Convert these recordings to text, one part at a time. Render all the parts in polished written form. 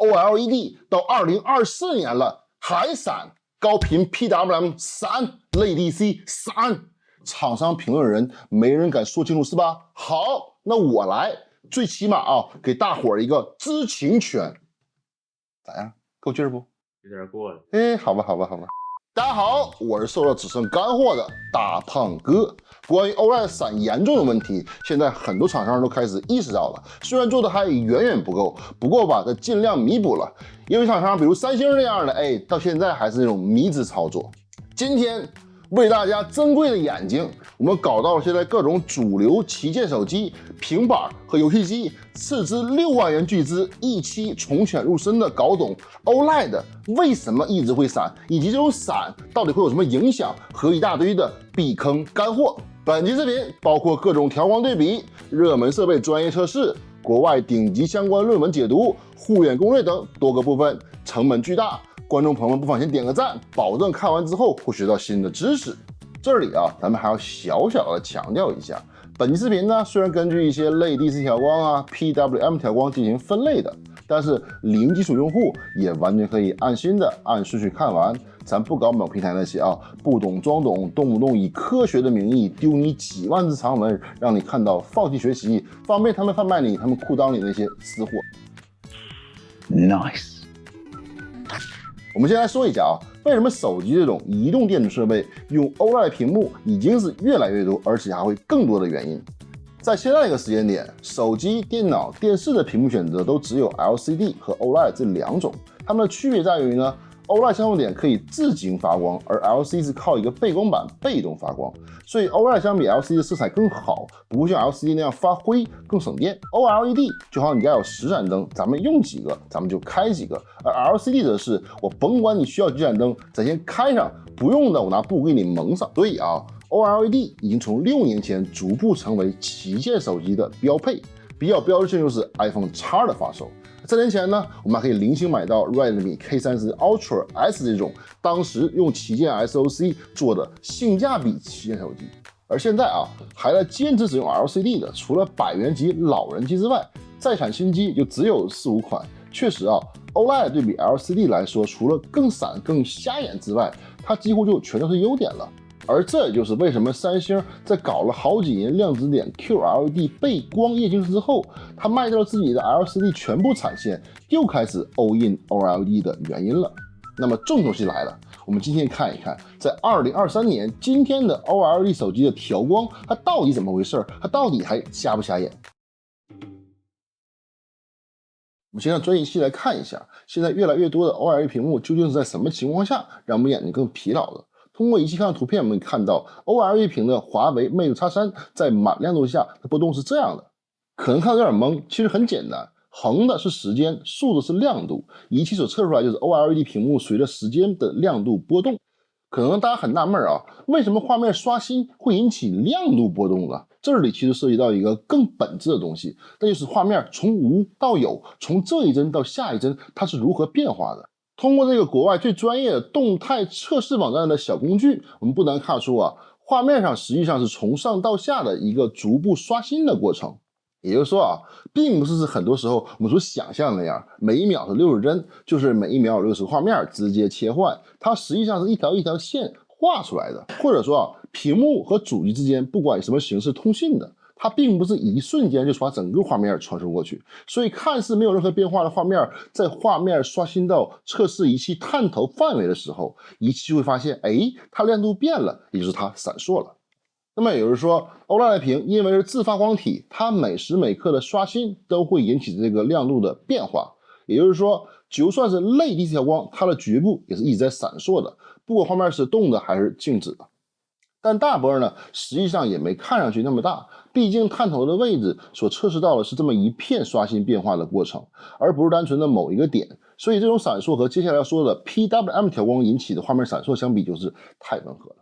OLED 到2024年了还闪，高频 PWM 闪，类 DC 闪，厂商评论人没人敢说清楚是吧？好，那我来，最起码给大伙儿一个知情权，咋样？够劲儿不？有点过了。好吧。大家好，我是瘦到只剩干货的大胖哥。关于 OLED 闪严重的问题，现在很多厂商都开始意识到了，虽然做的还远远不够，不过吧，它尽量弥补了。因为厂商比如三星这样的，到现在还是那种迷之操作。今天为大家珍贵的眼睛，我们搞到了现在各种主流旗舰手机、平板和游戏机斥资6万元巨资一期从浅入深的搞懂 OLED 为什么一直会闪，以及这种闪到底会有什么影响和一大堆的避坑干货。本期视频包括各种调光对比、热门设备专业测试、国外顶级相关论文解读、护眼攻略等多个部分，成本巨大。观众朋友们不妨先点个赞，保证看完之后会学到新的知识。这里咱们还要小小的强调一下，本期视频呢虽然根据一些类 DC 调光PWM 调光进行分类的，但是零基础用户也完全可以安心的按顺序看完。咱不搞某平台那些不懂装懂，动不动以科学的名义丢你几万字长文，让你看到放弃学习，方便他们贩卖你他们裤裆里那些私货。Nice。我们先来说一下为什么手机这种移动电子设备用 OLED 屏幕已经是越来越多，而且还会更多的原因。在现在这个时间点，手机、电脑、电视的屏幕选择都只有 LCD 和 OLED 这两种，它们的区别在于呢，OLED 相同点可以自行发光，而 LCD 是靠一个背光板被动发光，所以 OLED 相比 LCD 的色彩更好，不会像 LCD 那样发灰，更省电。OLED 就好像你家有10盏灯，咱们用几个咱们就开几个，而 LCD 则是我甭管你需要几盏灯，咱先开上，不用的我拿布给你蒙上。所以OLED 已经从6年前逐步成为旗舰手机的标配，比较标志性就是 iPhone X 的发售。3年前呢，我们还可以零星买到 Redmi K30 Ultra S 这种当时用旗舰 SoC 做的性价比旗舰手机。而现在还在坚持使用 LCD 的，除了100元级老人机之外，再产新机就只有4、5款。确实OLED 对比 LCD 来说，除了更闪、更瞎眼之外，它几乎就全都是优点了。而这也就是为什么三星在搞了好几年量子点 QLED 背光液晶之后，它卖掉了自己的 LCD 全部产线，又开始 all in OLED 的原因了。那么重头戏来了，我们今天看一看，在2023年今天的 OLED 手机的调光，它到底怎么回事？它到底还瞎不瞎眼？我们先让专业仪器来看一下，现在越来越多的 OLED 屏幕究竟是在什么情况下让我们眼睛更疲劳的？通过仪器看的图片，我们可以看到 OLED 屏的华为 Mate X3 在满亮度下的波动是这样的，可能看得有点懵，其实很简单，横的是时间，竖的是亮度，仪器所测出来就是 OLED 屏幕随着时间的亮度波动。可能大家很纳闷为什么画面刷新会引起亮度波动呢？这里其实涉及到一个更本质的东西，那就是画面从无到有，从这一帧到下一帧，它是如何变化的。通过这个国外最专业的动态测试网站的小工具，我们不难看出画面上实际上是从上到下的一个逐步刷新的过程。也就是说并不是很多时候我们所想象的那样，每一秒是60帧，就是每一秒有60个画面直接切换，它实际上是一条一条线画出来的。或者说屏幕和主机之间不管以什么形式通信的，它并不是一瞬间就把整个画面传输过去，所以看似没有任何变化的画面，在画面刷新到测试仪器探头范围的时候，仪器就会发现它亮度变了，也就是它闪烁了。那么也就是说 OLED 屏因为是自发光体，它每时每刻的刷新都会引起这个亮度的变化。也就是说就算是类 DC 调光，它的局部也是一直在闪烁的，不管画面是动的还是静止的。但大波呢实际上也没看上去那么大，毕竟探头的位置所测试到的是这么一片刷新变化的过程，而不是单纯的某一个点，所以这种闪烁和接下来要说的 PWM 调光引起的画面闪烁相比，就是太温和了。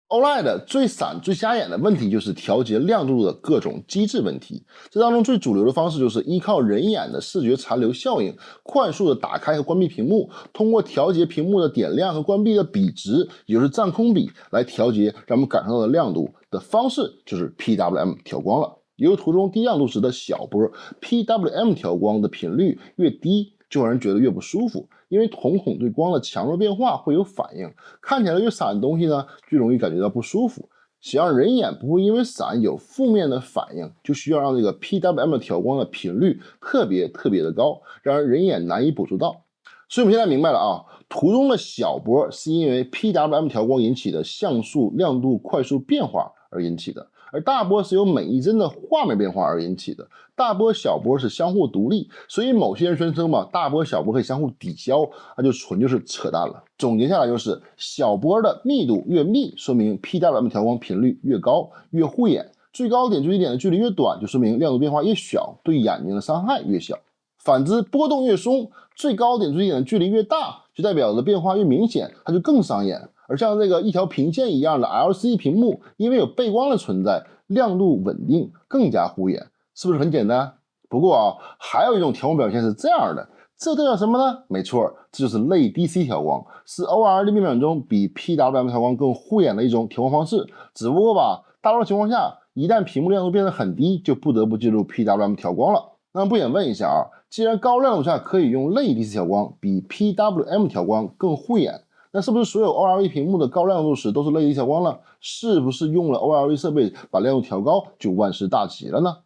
OLED 最闪最瞎眼的问题就是调节亮度的各种机制问题，这当中最主流的方式就是依靠人眼的视觉残留效应，快速的打开和关闭屏幕，通过调节屏幕的点亮和关闭的比值，也就是占空比来调节让我们感受到的亮度的方式，就是 PWM 调光了。也就是图中低亮度时的小波 PWM 调光的频率越低，就让人觉得越不舒服，因为瞳孔对光的强弱变化会有反应，看起来越闪的东西呢，就容易感觉到不舒服。想让人眼不会因为闪有负面的反应，就需要让这个 PWM 的调光的频率特别的高，让人眼难以捕捉到。所以我们现在明白了啊，图中的小波是因为 PWM 调光引起的像素亮度快速变化而引起的，而大波是由每一帧的画面变化而引起的。大波小波是相互独立，所以某些人宣称嘛，大波小波可以相互抵消，那就纯就是扯淡了。总结下来就是，小波的密度越密，说明 PWM 调光频率越高，越护眼；最高点距离点的距离越短，就说明亮度变化越小，对眼睛的伤害越小。反之，波动越松，最高点距离点的距离越大，就代表着变化越明显，它就更伤眼。而像这个一条平线一样的 LCD 屏幕，因为有背光的存在，亮度稳定，更加护眼，是不是很简单？不过啊，还有一种调光表现是这样的，这代表什么呢？没错，这就是类 DC 调光，是 OLED 面板中比 PWM 调光更护眼的一种调光方式。只不过吧，大多数情况下，一旦屏幕亮度变得很低，就不得不进入 PWM 调光了。那么不免问一下啊，既然高亮度下可以用类 DC 调光，比 PWM 调光更护眼，那是不是所有 OLED 屏幕的高亮度时都是类 DC 调光了？是不是用了 OLED 设备把亮度调高就万事大吉了呢？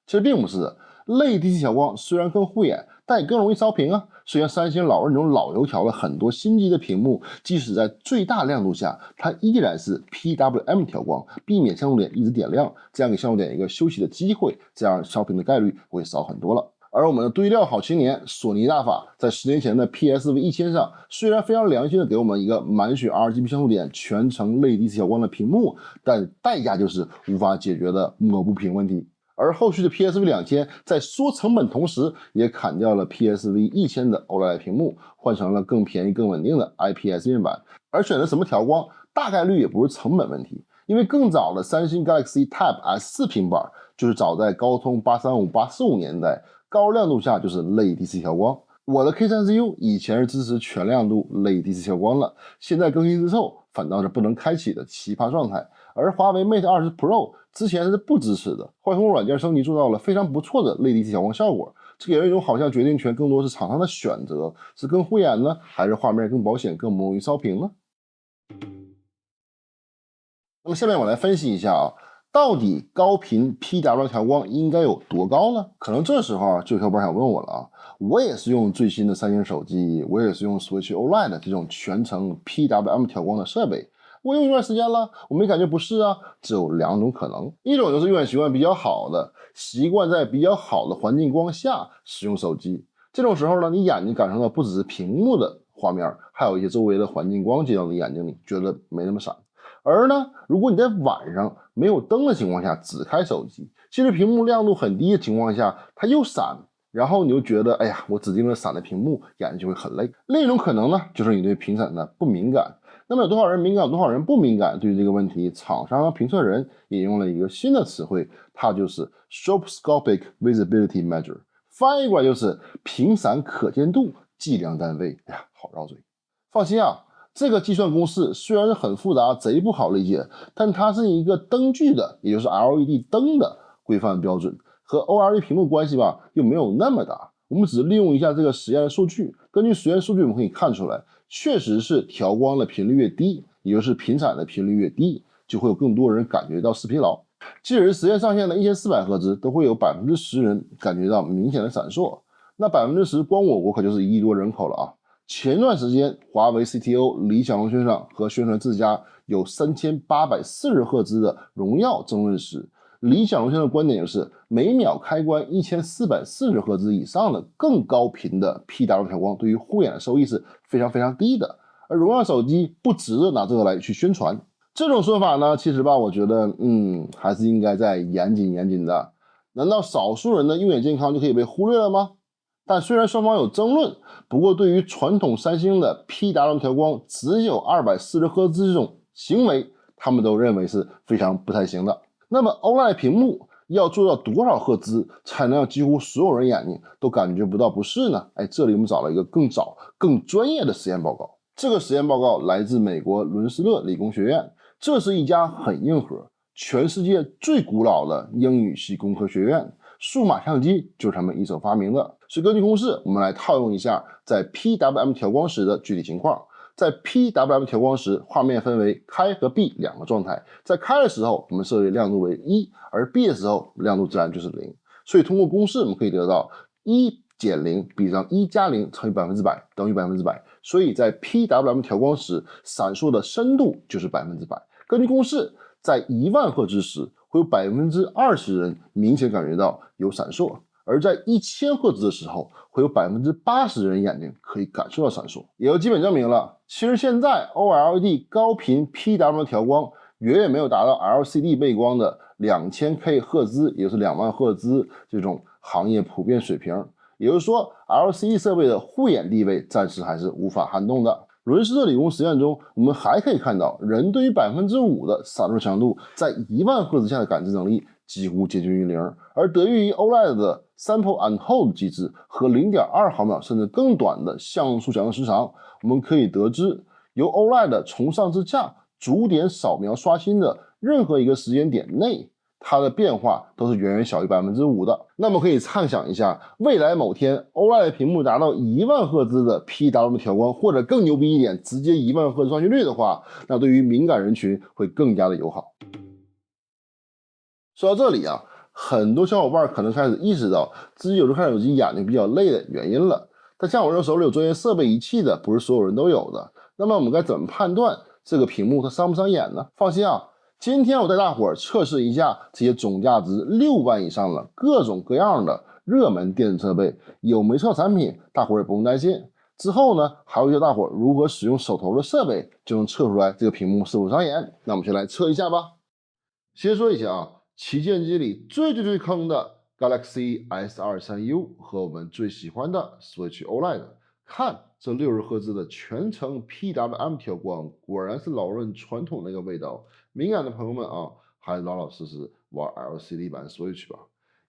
其实并不是的，类 DC 调光虽然更护眼，但也更容易烧屏啊。虽然三星老是那种老油条了很多新机的屏幕，即使在最大亮度下，它依然是 PWM 调光，避免像素点一直点亮，这样给像素点一个休息的机会，这样烧屏的概率会少很多了。而我们的堆料好青年索尼大法在10年前的 PSV1000 上，虽然非常良心的给我们一个满血 RGB 像素点全程类 DC 调光的屏幕，但代价就是无法解决的抹不平问题。而后续的 PSV2000 在缩成本同时，也砍掉了 PSV1000 的 OLED 屏幕，换成了更便宜更稳定的 IPS 面板。而选择什么调光，大概率也不是成本问题，因为更早的三星 Galaxy Tab S4 平板就是早在高通835、845年代，高亮度下就是类 DC 调光。我的 K3CU 以前是支持全亮度类 DC 调光了，现在更新之后反倒是不能开启的奇葩状态。而华为 Mate 20 Pro 之前是不支持的，后来通过软件升级做到了非常不错的类 DC 调光效果，这给人一种好像决定权更多是厂商的选择，是更护眼呢，还是画面更保险、更不容易烧屏呢？那么下面我来分析一下啊，到底高频 PWM 调光应该有多高呢？可能这时候啊，就有小伙伴想问我了啊，我也是用最新的三星手机，我也是用 Switch OLED 这种全程 PWM 调光的设备。我用一段时间了，我没感觉不适啊，只有两种可能，一种就是用眼习惯比较好的，习惯在比较好的环境光下使用手机，这种时候呢，你眼睛感受到不只是屏幕的画面，还有一些周围的环境光进到你眼睛里，觉得没那么闪。而呢，如果你在晚上没有灯的情况下只开手机，其实屏幕亮度很低的情况下，它又闪，然后你就觉得，哎呀，我只盯着闪的屏幕，眼睛就会很累。另一种可能呢，就是你对频闪的不敏感。那么有多少人敏感，多少人不敏感？对于这个问题，厂商和评测人引用了一个新的词汇，它就是 stroboscopic visibility measure， 翻译过来就是频闪可见度计量单位。哎呀，好绕嘴。放心啊，这个计算公式虽然是很复杂，贼不好理解，但它是一个灯具的，也就是 LED 灯的规范标准，和 OLED 屏幕关系吧又没有那么大。我们只是利用一下这个实验的数据，根据实验数据我们可以看出来，确实是调光的频率越低，也就是频闪的频率越低，就会有更多人感觉到视疲劳。即使是实验上限的1400赫兹，都会有10%人感觉到明显的闪烁。那10%光我国可就是1亿多人口了啊！前段时间，华为 CTO 李小龙先生和宣传自家有3840赫兹的荣耀争论时，李小龙先生的观点就是每秒开关1440赫兹以上的更高频的 PWM 调光对于护眼的收益是非常低的，而荣耀手机不值得拿这个来去宣传。这种说法呢，其实吧，我觉得还是应该再严谨的。难道少数人的用眼健康就可以被忽略了吗？但虽然双方有争论，不过对于传统三星的 PWM 调光只有240赫兹这种行为，他们都认为是非常不太行的。那么 OLED 屏幕要做到多少赫兹才能让几乎所有人眼睛都感觉不到不适呢？这里我们找了一个更早、更专业的实验报告。这个实验报告来自美国伦斯勒理工学院，这是一家很硬核、全世界最古老的英语系工科学院，数码相机就是他们一手发明的。所以根据公式，我们来套用一下在 PWM 调光时的具体情况。在 PWM 调光时，画面分为开和闭两个状态。在开的时候，我们设为亮度为1，而闭的时候，亮度自然就是0。所以通过公式，我们可以得到1减0比上1加0乘以100%等于100%。所以在 PWM 调光时，闪烁的深度就是100%。根据公式，在10000赫兹时，会有20%人明显感觉到有闪烁。而在1000赫兹的时候，会有80%的人眼睛可以感受到闪烁，也就基本证明了，其实现在 OLED 高频 PWM 调光远远没有达到 LCD 背光的2000K 赫兹，也就是20000赫兹这种行业普遍水平。也就是说 ，LCD 设备的护眼地位暂时还是无法撼动的。伦斯特理工实验中，我们还可以看到，人对于5%的闪烁强度，在10000赫兹下的感知能力几乎接近于0，而得益于 OLED 的 Sample and Hold 机制和0.2毫秒甚至更短的像素响应时长，我们可以得知，由 OLED 从上至下逐点扫描刷新的任何一个时间点内，它的变化都是远远小于5%的。那么可以畅想一下，未来某天 OLED 屏幕达到10000赫兹的 PWM 调光，或者更牛逼一点，直接10000赫兹刷新率的话，那对于敏感人群会更加的友好。说到这里啊，很多小伙伴可能开始意识到自己有时候看手机眼睛比较累的原因了。但像我这手里有专业设备仪器的，不是所有人都有的。那么我们该怎么判断这个屏幕它伤不伤眼呢？放心啊，今天我带大伙儿测试一下这些总价值6万以上的各种各样的热门电子设备，有没错产品，大伙儿也不用担心。之后呢，还会教大伙儿如何使用手头的设备就能测出来这个屏幕是否伤眼。那我们先来测一下吧。先说一下啊，旗舰机里最坑的 Galaxy S23U 和我们最喜欢的 Switch OLED， 看这60赫兹的全程 PWM 调光，果然是老任传统那个味道。敏感的朋友们啊，还是老老实实玩 LCD 版 Switch 吧。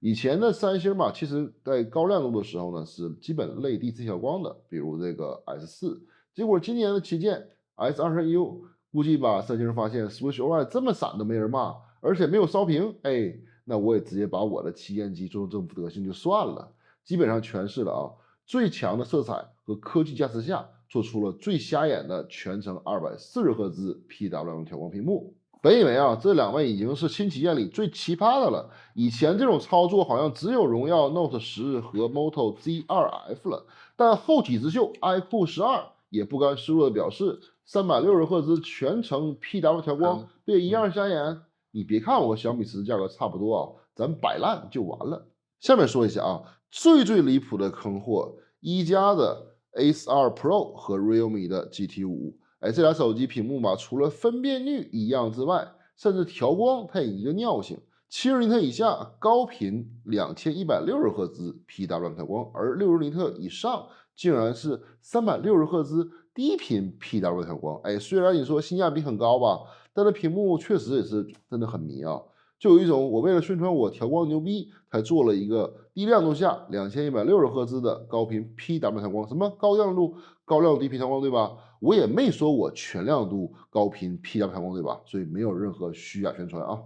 以前的三星吧，其实在高亮度的时候呢，是基本类 DC 调光的，比如这个 S4。结果今年的旗舰 S23U 估计吧，三星发现 Switch OLED 这么闪都没人骂。而且没有烧屏，哎，那我也直接把我的旗舰机做成这副德行就算了。基本上诠释了啊，最强的色彩和科技加持下，做出了最瞎眼的全程240赫兹 PWM 调光屏幕。本以为啊，这两位已经是新旗舰里最奇葩的了。以前这种操作好像只有荣耀 Note 10和 Moto Z2F 了，但后起之秀 iQOO 12也不甘示弱的表示，360赫兹全程 PWM 调光对一样瞎眼。你别看我和小米十价格差不多啊，咱摆烂就完了。下面说一下啊，最离谱的坑货，一加的 Ace2 Pro 和 Realme 的 GT5。哎，这俩手机屏幕吧，除了分辨率一样之外，甚至调光它也一个尿性。70尼特以下高频2160赫兹 PWM 调光，而60尼特以上竟然是360赫兹低频 PWM 调光。哎，虽然你说性价比很高吧，但是屏幕确实也是真的很迷啊，就有一种我为了宣传我调光牛逼，才做了一个低亮度下2160赫兹的高频 PWM 调光，什么高亮度低频调光对吧？我也没说我全亮度高频 PWM 调光对吧？所以没有任何虚假宣传啊。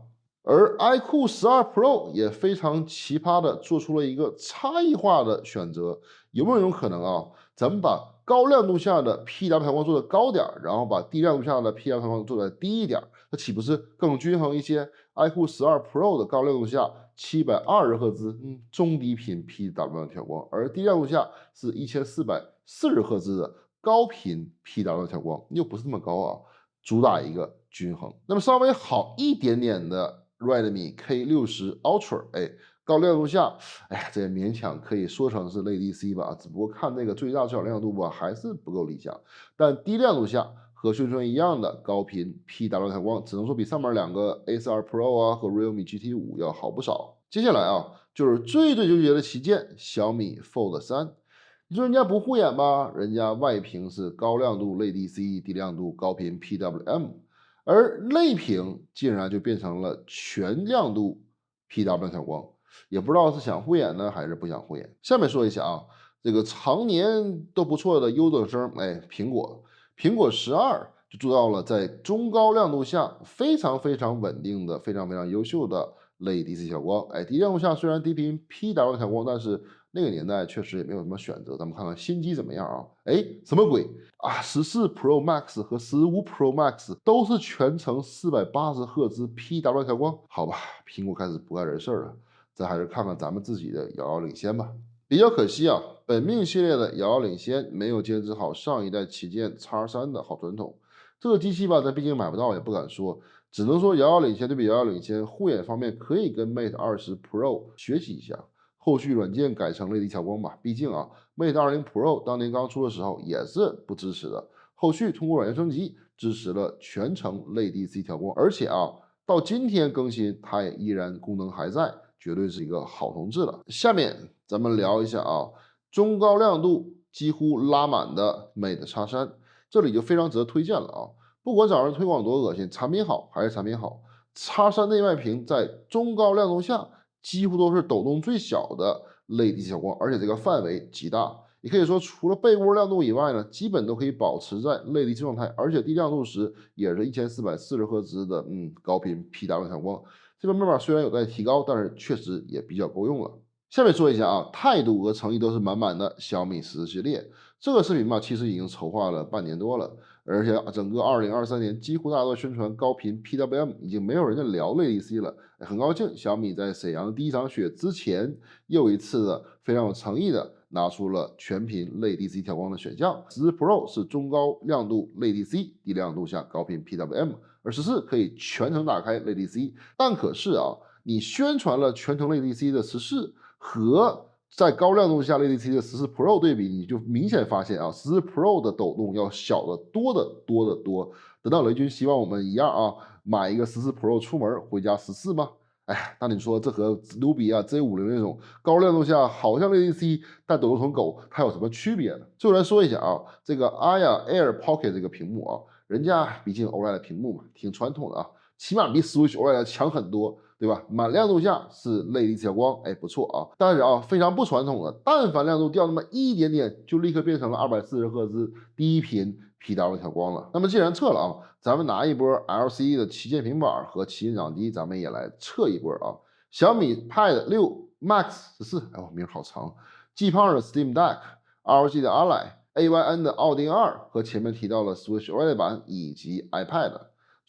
而 iQOO 12 Pro 也非常奇葩的做出了一个差异化的选择，有没有一种可能啊？咱们把高亮度下的 PWM 调光做的高点，然后把低亮度下的 PWM 调光做的低一点，那岂不是更均衡一些 ？iQOO 12 Pro 的高亮度下720赫兹，中低频 PWM 调光，而低亮度下是1440赫兹的高频 PWM 调光，又不是那么高啊，主打一个均衡。那么稍微好一点点的 Redmi K60 Ultra， 哎，高亮度下，哎呀，这也勉强可以说成是类 DC 吧，只不过看那个最大最小亮度吧，还是不够理想。但低亮度下和宣传一样的高频 PWM 调光，只能说比上面两个 Ace2 Pro 啊和 Realme GT5 要好不少。接下来啊，就是最纠结的旗舰小米 Fold 3。你说人家不护眼吧？人家外屏是高亮度类 DC， 低亮度高频 PWM。而内屏竟然就变成了全亮度 PWM 调光，也不知道是想护眼呢，还是不想护眼。下面说一下啊，这个常年都不错的优等生，哎，苹果12就做到了在中高亮度下非常稳定的、非常优秀的类 DC 调光。低亮度下虽然低频 PWM 调光，但是那个年代确实也没有什么选择。咱们看看新机怎么样啊？什么鬼啊？14 Pro Max 和15 Pro Max 都是全程480赫兹 PWM 调光。好吧，苹果开始不干人事了，咱还是看看咱们自己的遥遥领先吧。比较可惜啊，本命系列的遥遥领先没有坚持好上一代旗舰 X3 的好传统。这个机器吧，咱毕竟买不到，也不敢说，只能说遥遥领先对比遥遥领先，护眼方面可以跟 Mate 20 Pro 学习一下。后续软件改成类 D 调光吧，毕竟啊 ，Mate 20 Pro 当年刚出的时候也是不支持的，后续通过软件升级支持了全程类 DC 调光，而且啊，到今天更新它也依然功能还在，绝对是一个好同志了。下面咱们聊一下啊，中高亮度几乎拉满的 Mate X3。这里就非常值得推荐了啊！不管找人推广多恶心，产品好还是产品好，X3内外屏在中高亮度下几乎都是抖动最小的类 DC 调光，而且这个范围极大。也可以说，除了背窝亮度以外呢，基本都可以保持在类 DC 状态，而且低亮度时也是1440赫兹的高频 PWM 调光。这方面吧虽然有待提高，但是确实也比较够用了。下面说一下啊，态度和诚意都是满满的小米14系列。这个视频吧，其实已经筹划了半年多了，而且整个2023年几乎大家都宣传高频 PWM， 已经没有人在聊类 DC 了。很高兴小米在沈阳第一场雪之前，又一次的非常有诚意的拿出了全频类 DC 调光的选项。14 Pro 是中高亮度类 DC， 低亮度下高频 PWM， 而14可以全程打开类 DC。但可是啊，你宣传了全程类 DC 的14和在高亮度下类 DC 的14 Pro 对比，你就明显发现啊，14 Pro 的抖动要小得多得多。等到雷军希望我们一样啊，买一个14 Pro 出门回家14吗？那你说这和努比亚 Z50 那种高亮度下好像类 DC 但抖动成狗，它有什么区别呢？最后来说一下啊，这个 Aya Air Pocket 这个屏幕啊，人家毕竟 OLED 的屏幕嘛，挺传统的啊，起码比 Switch OLED 强很多。对吧？满亮度下是类 DC 调光，不错啊。但是啊，非常不传统的，但凡亮度掉那么一点点，就立刻变成了240赫兹低频 PWM 调光了。那么既然测了啊，咱们拿一波 LCD 的旗舰平板和旗舰掌机，咱们也来测一波啊。小米 Pad 6 Max 14，名好长。G 胖的 Steam Deck，ROG 的 Ally，AYN 的奥丁2和前面提到了 Switch OLED 版以及 iPad。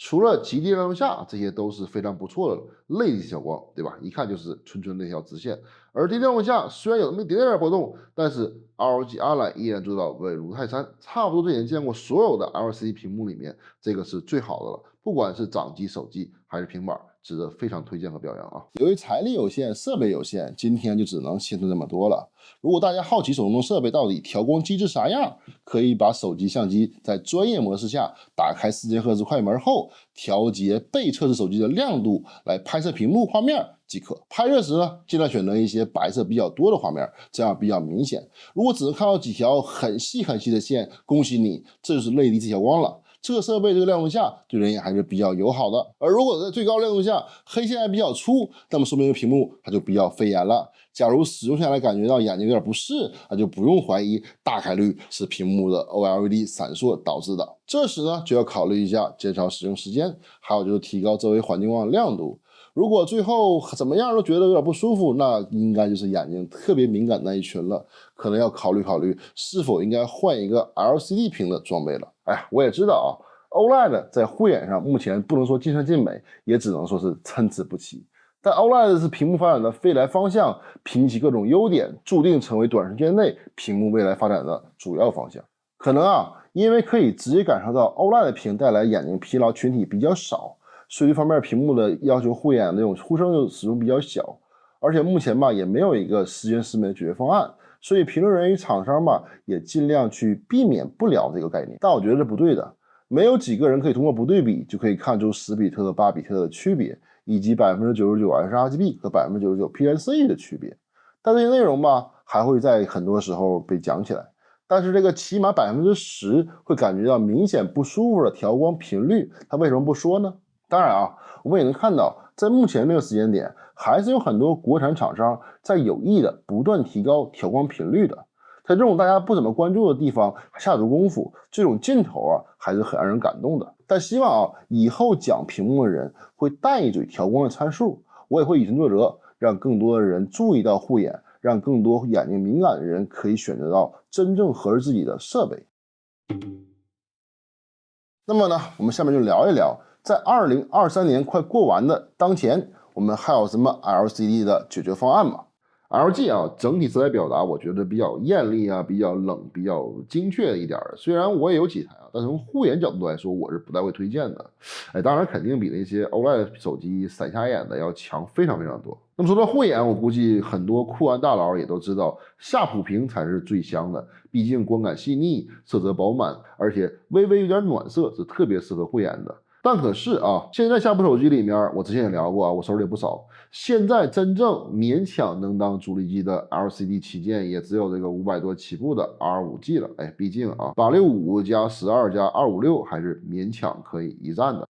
除了极低亮度下，这些都是非常不错的类 DC 调光，对吧？一看就是纯那条直线。而低亮度下虽然有那么一点点波动，但是 ROG Ally 依然做到稳如泰山，差不多之前见过所有的 LCD 屏幕里面，这个是最好的了。不管是掌机、手机还是平板，值得非常推荐和表扬啊！由于财力有限，设备有限，今天就只能先说这么多了。如果大家好奇手动设备到底调光机制啥样，可以把手机相机在专业模式下打开4000赫兹快门后，调节被测试手机的亮度来拍摄屏幕画面即可。拍摄时呢，尽量选择一些白色比较多的画面，这样比较明显。如果只能看到几条很细的线，恭喜你，这就是类 DC 调光了。这个设备这个亮度下对人眼还是比较友好的，而如果在最高亮度下黑线还比较粗，那么说明屏幕它就比较费眼了。假如使用下来感觉到眼睛有点不适，那就不用怀疑，大概率是屏幕的 OLED 闪烁导致的。这时呢，就要考虑一下减少使用时间，还有就是提高周围环境光的亮度。如果最后怎么样都觉得有点不舒服，那应该就是眼睛特别敏感那一群了，可能要考虑是否应该换一个 LCD 屏的装备了。我也知道啊 ，OLED 在护眼上目前不能说尽善尽美，也只能说是参差不齐。但 OLED 是屏幕发展的未来方向，凭其各种优点，注定成为短时间内屏幕未来发展的主要方向。可能因为可以直接感受到 OLED 屏带来眼睛疲劳群体比较少，所以这方面屏幕的要求护眼那种呼声使用比较小，而且目前也没有一个十全十美的解决方案，所以评论人与厂商也尽量去避免不聊这个概念。但我觉得这不对的，没有几个人可以通过不对比就可以看出10比特和8比特的区别，以及 99% sRGB 和 99% PNC 的区别。但这些内容还会在很多时候被讲起来，但是这个起码 10% 会感觉到明显不舒服的调光频率，它为什么不说呢？当然我们也能看到，在目前这个时间点，还是有很多国产厂商在有意的不断提高调光频率的。在这种大家不怎么关注的地方还下足功夫，这种劲头啊还是很让人感动的。但希望啊以后讲屏幕的人会带一嘴调光的参数，我也会以身作则，让更多的人注意到护眼，让更多眼睛敏感的人可以选择到真正合适自己的设备。那么呢，我们下面就聊一聊，在2023年快过完的当前，我们还有什么 LCD 的解决方案吗？LG 啊，整体色彩表达我觉得比较艳丽啊，比较冷，比较精确一点的。虽然我也有几台啊，但从护眼角度来说，我是不太会推荐的。当然肯定比那些 OLED 手机闪瞎眼的要强非常非常多。那么说到护眼，我估计很多酷玩大佬也都知道，夏普屏才是最香的，毕竟观感细腻，色泽饱满，而且微微有点暖色，是特别适合护眼的。但可是啊，现在夏普手机里面，我之前也聊过啊，我手里也不少。现在真正勉强能当主力机的 LCD 旗舰，也只有这个500多起步的 R5G 了。毕竟啊，865加12加256还是勉强可以一战的。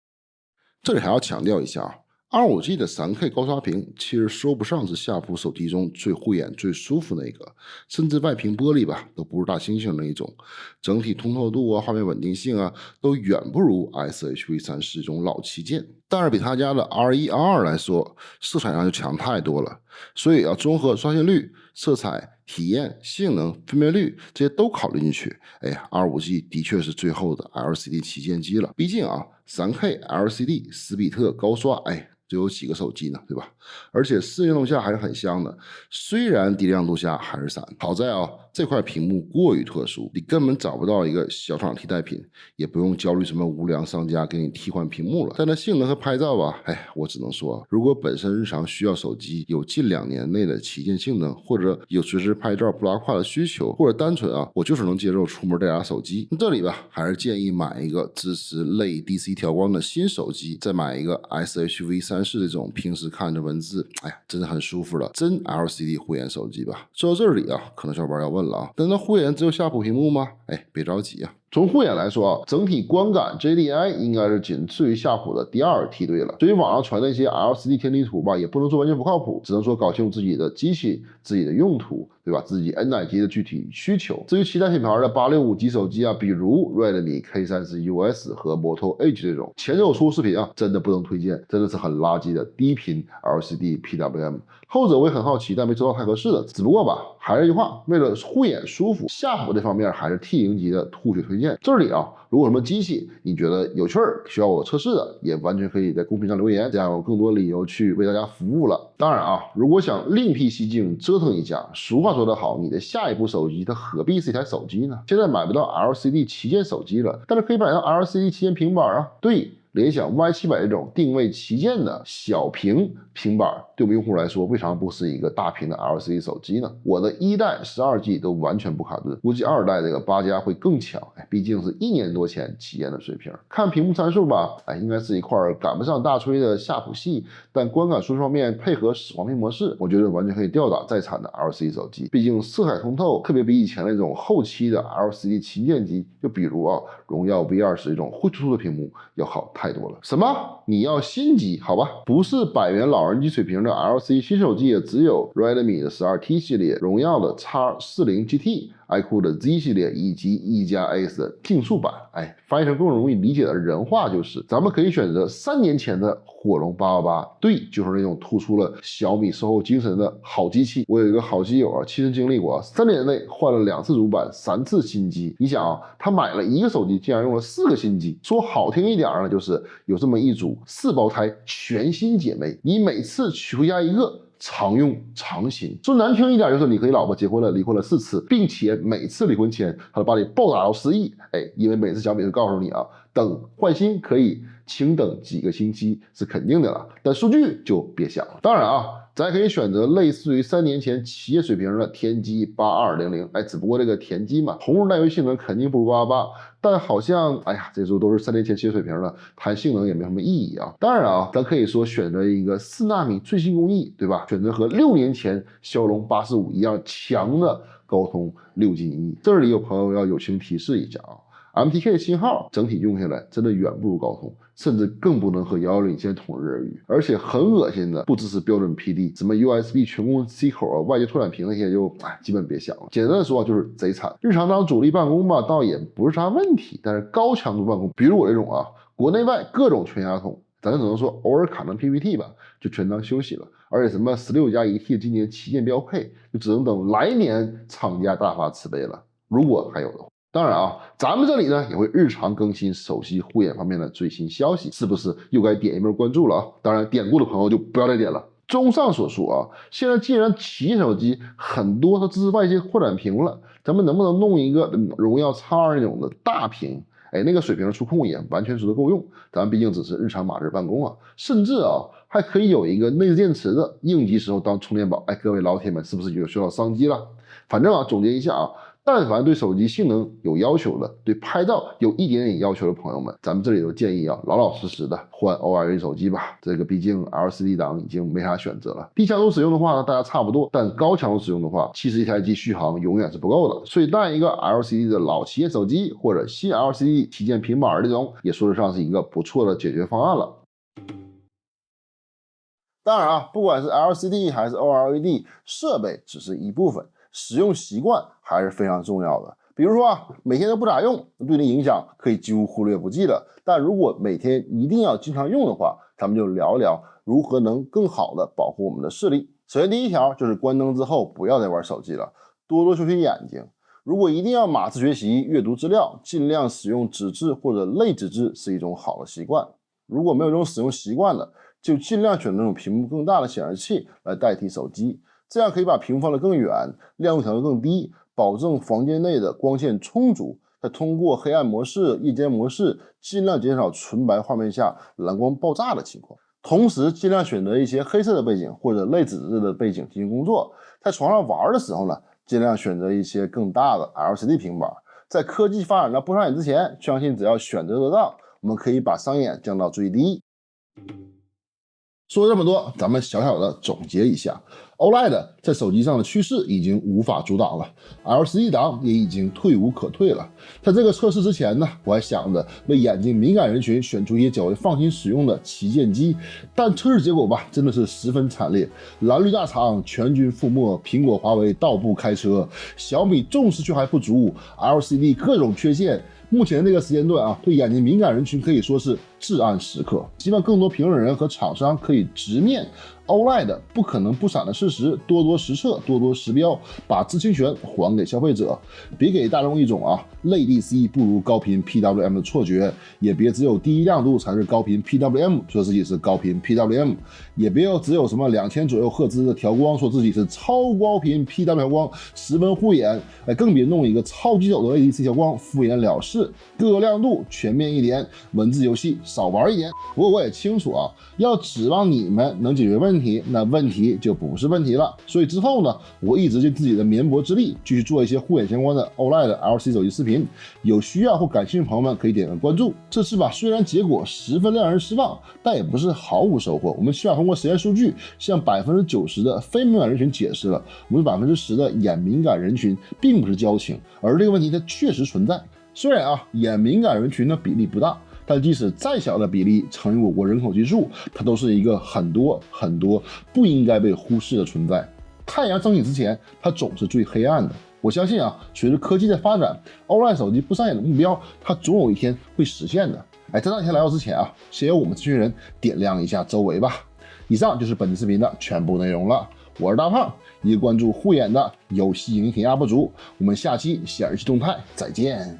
这里还要强调一下啊。25G 的 3K 高刷屏其实说不上是夏普手机中最护眼、最舒服那个，甚至外屏玻璃吧都不是大猩猩那一种，整体通透度啊、画面稳定性啊都远不如 SHV34这种老旗舰，但是比他家的 R1、R2 来说，色彩上就强太多了。所以要综合刷新率、色彩、体验、性能、分辨率这些都考虑进去，25G 的确是最后的 LCD 旗舰机了。毕竟啊，3K LCD 10比特高刷，就有几个手机呢，对吧？而且视觉动下还是很香的，虽然低亮度下还是闪。好在啊，这块屏幕过于特殊，你根本找不到一个小厂替代品，也不用焦虑什么无良商家给你替换屏幕了。但它性能和拍照吧，我只能说，如果本身日常需要手机有近2年内的旗舰性能，或者有随时拍照不拉胯的需求，或者单纯啊，我就是能接受出门带俩手机，这里吧，还是建议买一个支持类 DC 调光的新手机，再买一个 SHV34这种平时看着文字，真的很舒服的真 LCD 护眼手机吧。说到这里啊，可能小伙伴要问了啊，难道护眼只有夏普屏幕吗？别着急啊。从护眼来说啊，整体观感 JDI 应该是仅次于夏普的第2梯队了。至于网上传那些 LCD 天梯图吧，也不能说完全不靠谱，只能说搞清楚自己的机器、自己的用途，对吧？自己 N 哪级的具体需求。至于其他品牌的865级手机啊，比如 Redmi K30US 和 Moto Edge 这种前手出视频啊，真的不能推荐，真的是很垃圾的低频 LCD PWM。后者我也很好奇，但没找到太合适的。只不过吧，还是一句话，为了护眼舒服，夏普这方面还是 T 型级的吐血推荐。这里啊，如果有什么机器你觉得有趣儿，需要我测试的，也完全可以在公屏上留言，这样有更多理由去为大家服务了。当然啊，如果想另辟蹊径折腾一下，俗话说得好，你的下一部手机它何必是一台手机呢？现在买不到 LCD 旗舰手机了，但是可以买到 LCD 旗舰平板啊。对，联想 Y700这种定位旗舰的小屏平板，对我们用户来说，为啥不是一个大屏的 LCD 手机呢？我的1代12G 都完全不卡顿，估计2代这个8加会更强。毕竟是1年多前旗舰的水平。看屏幕参数吧，应该是一块赶不上大吹的夏普系，但观感舒适方面配合黄屏模式，我觉得完全可以吊打在产的 LCD 手机。毕竟色彩通透，特别比以前那种后期的 LCD 旗舰机，就比如啊荣耀 V20这种灰突突的屏幕要好太多了。什么？你要新机？好吧，不是100元老人机水平的 LCD 新手机，也只有 Redmi 的 12T 系列、荣耀的 X40 GT、iQOO 的 Z 系列以及1+Ace 的竞速版。翻译成更容易理解的人话就是，咱们可以选择3年前的火龙888，对，就是那种突出了小米售后精神的好机器。我有一个好基友啊，亲身经历过，3年内换了2次主板，3次新机。你想啊，他买了1个手机，竟然用了4个新机。说好听一点呢，就是有这么一组4胞胎全新姐妹，你每次娶回家1个，常用常新。说难听一点，就是你和你老婆结婚了，离婚了4次，并且每次离婚前，他都把你暴打到失忆。因为每次小米会告诉你啊，等换新可以，请等几个星期是肯定的了，但数据就别想了。当然啊，咱也可以选择类似于3年前企业水平的天玑8200，只不过这个天玑嘛，同日耐用性能肯定不如888，但好像这时候都是3年前企业水平了，谈性能也没什么意义啊。当然啊，咱可以说选择一个4纳米最新工艺，对吧？选择和6年前骁龙845一样强的高通6G 1亿。这里有朋友要友情提示一下啊 MTK 信号整体用下来真的远不如高通，甚至更不能和110线同日而语。而且很恶心的，不支持标准 PD，什么 USB 全共 C 口啊、外接拓展屏那些就基本别想了。简单的说就是贼惨。日常当主力办公吧，倒也不是啥问题，但是高强度办公，比如我这种国内外各种全压筒，咱只能说偶尔卡上 PPT 吧，就全当休息了。而且什么16+1T 今年旗舰标配，就只能等来年厂家大发慈悲了，如果还有的话。当然咱们这里呢也会日常更新手机护眼方面的最新消息，是不是又该点一波关注了当然点过的朋友就不要再点了。综上所述现在既然旗舰手机很多都支持外接扩展屏了，咱们能不能弄一个荣耀 X2 那种的大屏？那个水平的触控也完全值得够用，咱们毕竟只是日常码日办公甚至还可以有一个内置电池的，应急时候当充电宝。各位老铁们是不是有学到商机了？反正总结一下但凡对手机性能有要求的，对拍照有一点点要求的朋友们，咱们这里都建议老老实实的换 OLED 手机吧。这个毕竟 LCD 档已经没啥选择了。低强度使用的话呢，大家差不多，但高强度使用的话，其实一台机续航永远是不够的。所以带一个 LCD 的老旗舰手机或者新 LCD 旗舰平板这种，也说得上是一个不错的解决方案了。当然不管是 LCD 还是 OLED， 设备只是一部分，使用习惯还是非常重要的。比如说每天都不咋用，对你影响可以几乎忽略不计了。但如果每天一定要经常用的话，咱们就聊一聊如何能更好的保护我们的视力。首先第一条就是关灯之后不要再玩手机了，多多休息眼睛。如果一定要码字学习、阅读资料，尽量使用纸质或者类纸质是一种好的习惯。如果没有这种使用习惯的，就尽量选那种屏幕更大的显示器来代替手机，这样可以把屏幕放得更远，亮度调得更低，保证房间内的光线充足。再通过黑暗模式、夜间模式，尽量减少纯白画面下蓝光爆炸的情况。同时尽量选择一些黑色的背景或者类纸质的背景进行工作。在床上玩的时候呢，尽量选择一些更大的 LCD 平板。在科技发展到不伤眼之前，相信只要选择得当，我们可以把伤眼降到最低。说这么多，咱们小小的总结一下 ，OLED 在手机上的趋势已经无法阻挡了 ，LCD 档也已经退无可退了。在这个测试之前呢，我还想着为眼睛敏感人群选出一些较为放心使用的旗舰机，但测试结果吧，真的是十分惨烈。蓝绿大厂全军覆没，苹果、华为倒步开车，小米重视却还不足 ，LCD 各种缺陷。目前这个时间段对眼睛敏感人群可以说是至暗时刻。希望更多评论人和厂商可以直面 OLED 不可能不闪的事实，多多实测，多多实标，把知情权还给消费者，别给大众一种类 DC 不如高频 PWM 的错觉，也别只有低亮度才是高频 PWM 说自己是高频 PWM， 也别只有什么2000左右赫兹的调光说自己是超高频 PWM 调光十分护眼，更别弄一个超级陡的 ADC 调光敷衍了事。各个亮度全面一点，文字游戏少玩一点。不过我也清楚要指望你们能解决问题，那问题就不是问题了。所以之后呢，我一直尽自己的绵薄之力，继续做一些护眼相关的 OLED LCD 手机视频。有需要或感兴趣的朋友们可以点个关注。这次吧，虽然结果十分让人失望，但也不是毫无收获。我们起码通过实验数据，向90%的非敏感人群解释了，我们10%的眼敏感人群并不是矫情，而这个问题它确实存在。虽然眼敏感人群的比例不大，但即使再小的比例乘以我国人口基数，它都是一个很多不应该被忽视的存在。太阳升起之前，它总是最黑暗的。我相信随着科技的发展 ，OLED 手机不伤眼的目标，它总有一天会实现的。在那天来到之前先由我们这群人点亮一下周围吧。以上就是本期视频的全部内容了。我是大胖，一个关注护眼的游戏影评 UP 主。我们下期显示器动态再见。